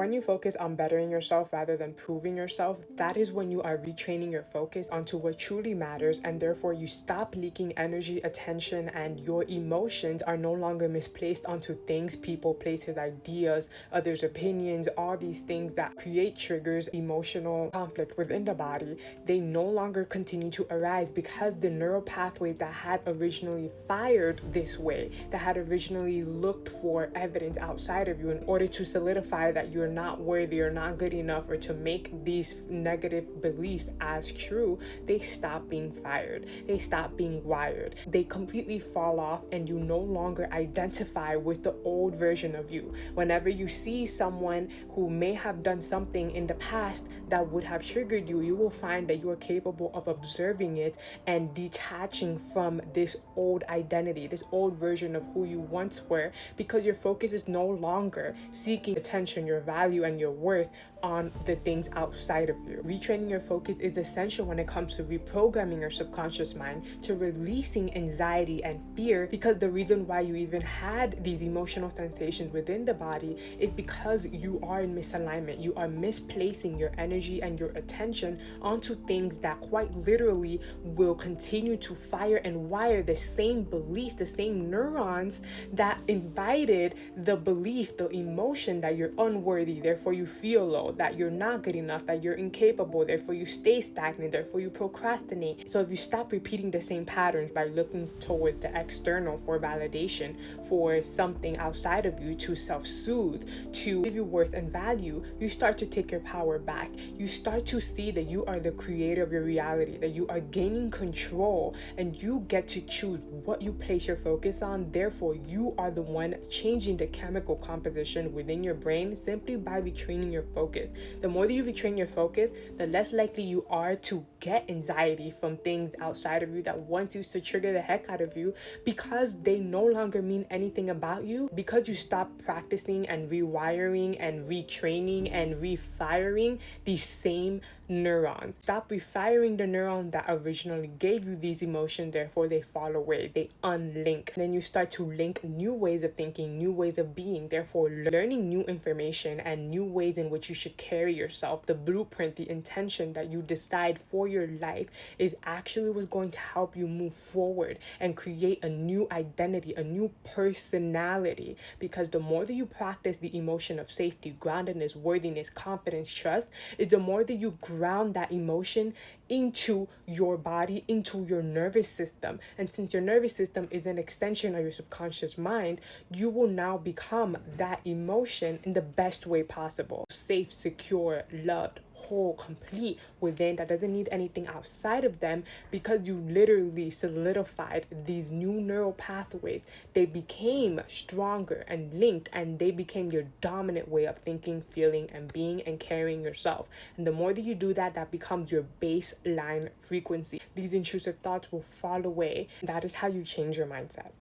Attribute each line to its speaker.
Speaker 1: When you focus on bettering yourself rather than proving yourself, that is when you are retraining your focus onto what truly matters, and therefore you stop leaking energy, attention, and your emotions are no longer misplaced onto things, people, places, ideas, others' opinions, all these things that create triggers, emotional conflict within the body. They no longer continue to arise because the neural pathways that had originally fired this way, that had originally looked for evidence outside of you in order to solidify that you're not worthy or not good enough, or to make these negative beliefs as true, they stop being fired. They stop being wired. They completely fall off, and you no longer identify with the old version of you. Whenever you see someone who may have done something in the past that would have triggered you, you will find that you are capable of observing it and detaching from this old identity, this old version of who you once were, because your focus is no longer seeking attention, your value, and your worth on the things outside of you. Retraining your focus is essential when it comes to reprogramming your subconscious mind, to releasing anxiety and fear, because the reason why you even had these emotional sensations within the body is because you are in misalignment. You are misplacing your energy and your attention onto things that quite literally will continue to fire and wire the same belief, the same neurons that invited the belief, the emotion that you're unworthy, therefore you feel low, that you're not good enough, that you're incapable, therefore you stay stagnant, therefore you procrastinate. So if you stop repeating the same patterns by looking towards the external for validation, for something outside of you to self-soothe, to give you worth and value, you start to take your power back. You start to see that you are the creator of your reality, that you are gaining control, and you get to choose what you place your focus on. Therefore, you are the one changing the chemical composition within your brain simply by retraining your focus. The more that you retrain your focus, the less likely you are to get anxiety from things outside of you that once used to trigger the heck out of you, because they no longer mean anything about you, because you stop practicing and rewiring and retraining and refiring these same neurons. Stop refiring the neuron that originally gave you these emotions, therefore they fall away, they unlink. Then you start to link new ways of thinking, new ways of being, therefore learning new information and new ways in which you should carry yourself. The blueprint, the intention that you decide for your life is actually what's going to help you move forward and create a new identity, a new personality. Because the more that you practice the emotion of safety, groundedness, worthiness, confidence, trust, is the more that you ground that emotion into your body, into your nervous system. And since your nervous system is an extension of your subconscious mind, you will now become that emotion in the best way possible. Safe, secure, loved, whole, complete within, that doesn't need anything outside of them, because you literally solidified these new neural pathways. They became stronger and linked, and they became your dominant way of thinking, feeling, and being and carrying yourself. And the more that you do that, that becomes your baseline frequency. These intrusive thoughts will fall away. That is how you change your mindset.